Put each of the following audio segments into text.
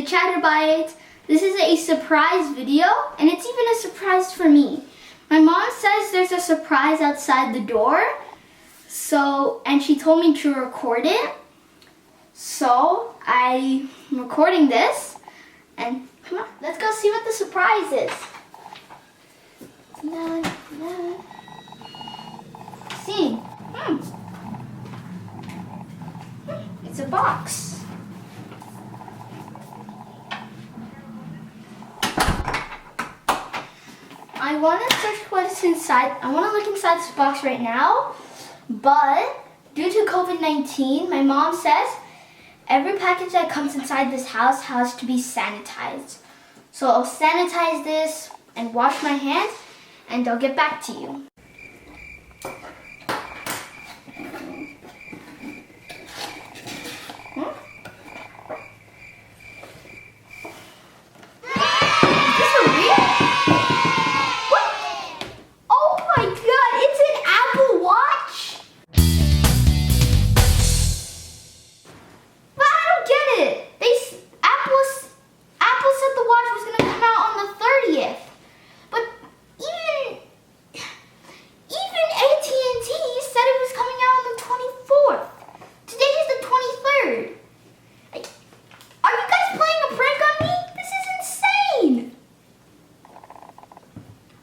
Chatter Bite. This is a surprise video, and it's even a surprise for me. My mom says there's a surprise outside the door, and she told me to record it. So I'm recording this, and come on, let's go see what the surprise is. See, it's a box. I want to search what's inside. I want to look inside this box right now, but due to COVID-19, my mom says every package that comes inside this house has to be sanitized. So I'll sanitize this and wash my hands, and I'll get back to you.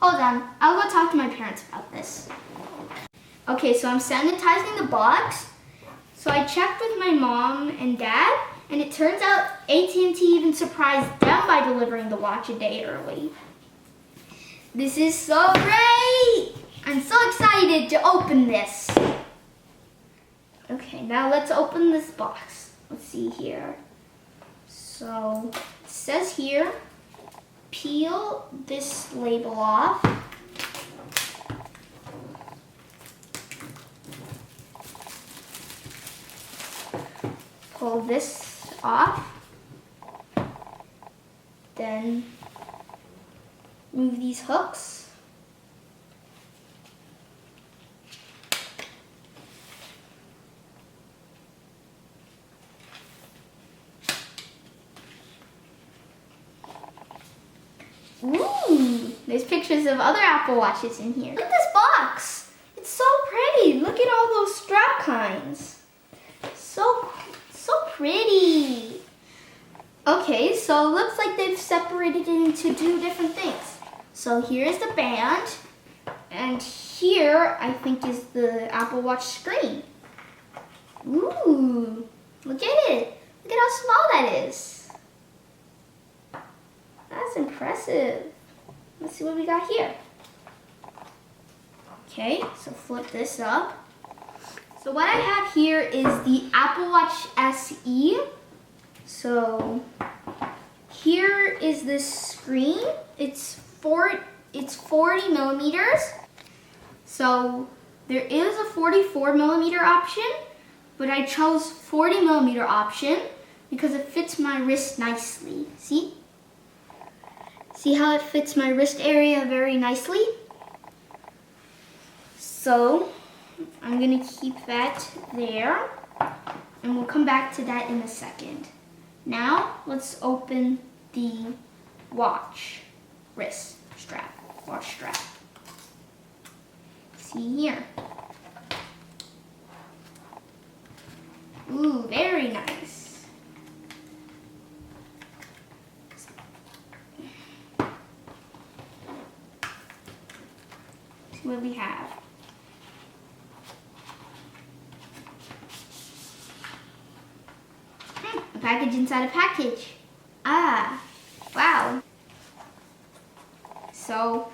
Hold on, I'll go talk to my parents about this. Okay, so I'm sanitizing the box. So I checked with my mom and dad, and it turns out AT&T even surprised them by delivering the watch a day early. This is so great! I'm so excited to open this. Okay, now let's open this box. Let's see here. So it says here, peel this label off. Pull this off. Then move these hooks. Ooh, there's pictures of other Apple Watches in here. Look at this box. It's so pretty. Look at all those strap kinds. So pretty. Okay, so it looks like they've separated it into two different things. So here's the band, and here I think is the Apple Watch screen. Ooh, look at it. Look at how small that is. That's impressive. Let's see what we got here. Okay, so flip this up. So what I have here is the Apple Watch SE. So here is the screen. It's 40 millimeters. So there is a 44 millimeter option, but I chose 40 millimeter option because it fits my wrist nicely. See? See how it fits my wrist area very nicely? So I'm gonna keep that there, and we'll come back to that in a second. Now let's open the watch strap. See here. Ooh, very nice. See what we have. A package inside a package. Ah, wow. So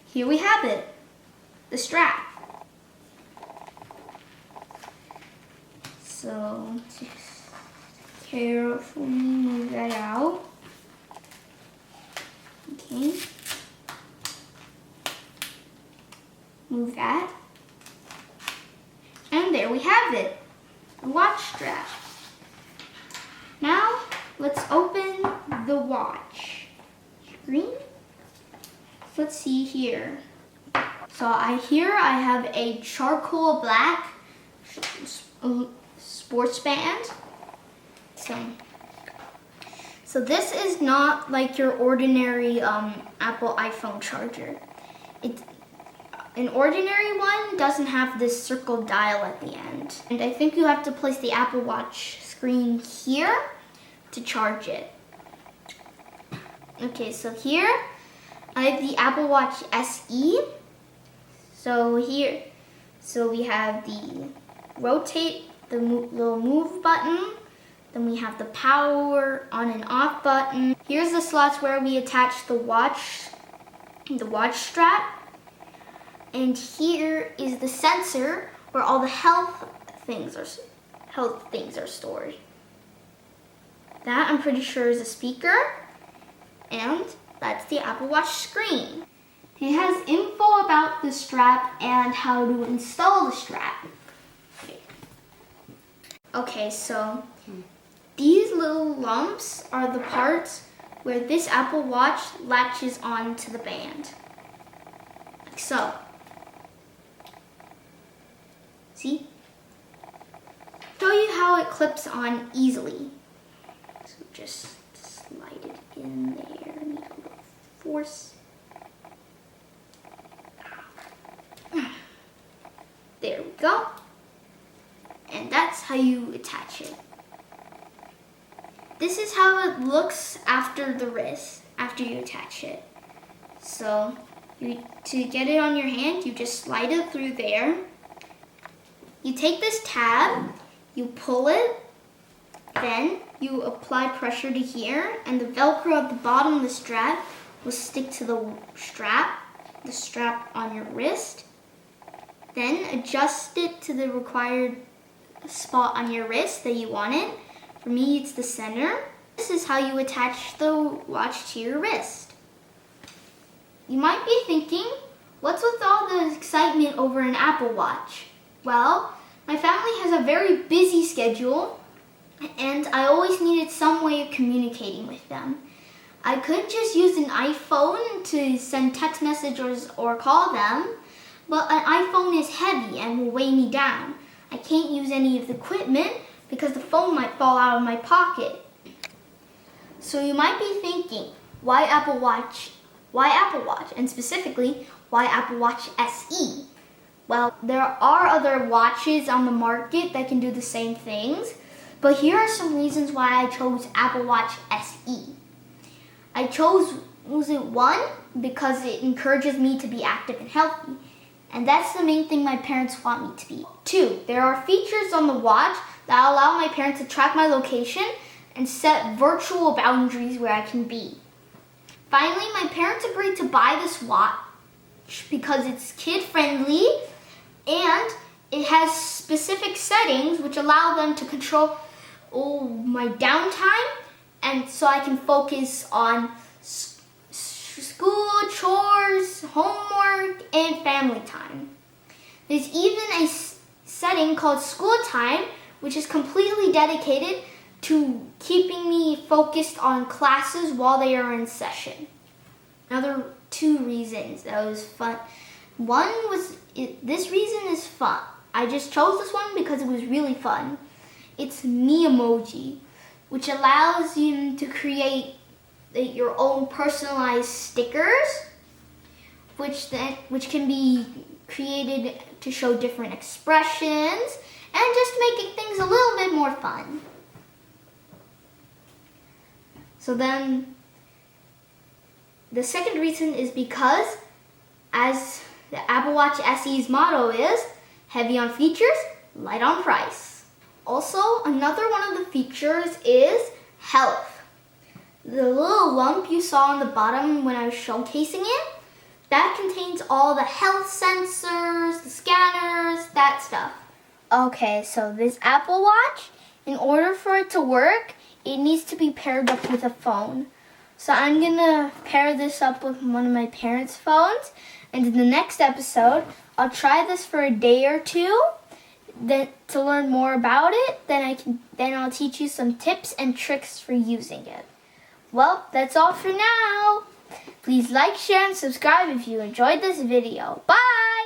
here we have it, the strap. So just carefully move that out. Okay. Move that. And there we have it, the watch strap. Now, let's open the watch screen. Let's see here. So I have a charcoal black sports band. So this is not like your ordinary Apple iPhone charger. An ordinary one doesn't have this circle dial at the end. And I think you have to place the Apple Watch screen here to charge it. Okay, so here I have the Apple Watch SE. So we have the rotate, the little move button. Then we have the power on and off button. Here's the slots where we attach the watch strap. And here is the sensor where all the health things are stored. That I'm pretty sure is a speaker. And that's the Apple Watch screen. It has info about the strap and how to install the strap. Okay, so these little lumps are the parts where this Apple Watch latches onto the band. Like so. See? Show you how it clips on easily. So just slide it in there, need a little force. There we go. And that's how you attach it. This is how it looks after the wrist, after you attach it. So to get it on your hand, you just slide it through there. You take this tab, you pull it, then you apply pressure to here, and the Velcro at the bottom of the strap will stick to the strap on your wrist. Then adjust it to the required spot on your wrist that you want it. For me, it's the center. This is how you attach the watch to your wrist. You might be thinking, what's with all the excitement over an Apple Watch? Well, my family has a very busy schedule, and I always needed some way of communicating with them. I could just use an iPhone to send text messages or call them, but an iPhone is heavy and will weigh me down. I can't use any of the equipment because the phone might fall out of my pocket. So you might be thinking, why Apple Watch? Why Apple Watch? And specifically, why Apple Watch SE? Well, there are other watches on the market that can do the same things, but here are some reasons why I chose Apple Watch SE. I chose it, one, because it encourages me to be active and healthy, and that's the main thing my parents want me to be. Two, there are features on the watch that allow my parents to track my location and set virtual boundaries where I can be. Finally, my parents agreed to buy this watch because it's kid-friendly and it has specific settings which allow them to control my downtime, and so I can focus on school, chores, homework, and family time. There's even a setting called School Time, which is completely dedicated to keeping me focused on classes while they are in session. Another two reasons that was fun. One was, this reason is fun. I just chose this one because it was really fun. It's Memoji, which allows you to create your own personalized stickers, which can be created to show different expressions and just making things a little bit more fun. So then, the second reason is because, as the Apple Watch SE's motto is, heavy on features, light on price. Also, another one of the features is health. The little lump you saw on the bottom when I was showcasing it, that contains all the health sensors, the scanners, that stuff. Okay, so this Apple Watch, in order for it to work, it needs to be paired up with a phone. So I'm gonna pair this up with one of my parents' phones, and in the next episode, I'll try this for a day or two. Then to learn more about it, then I'll teach you some tips and tricks for using it. Well, that's all for now. Please like, share, and subscribe if you enjoyed this video. Bye!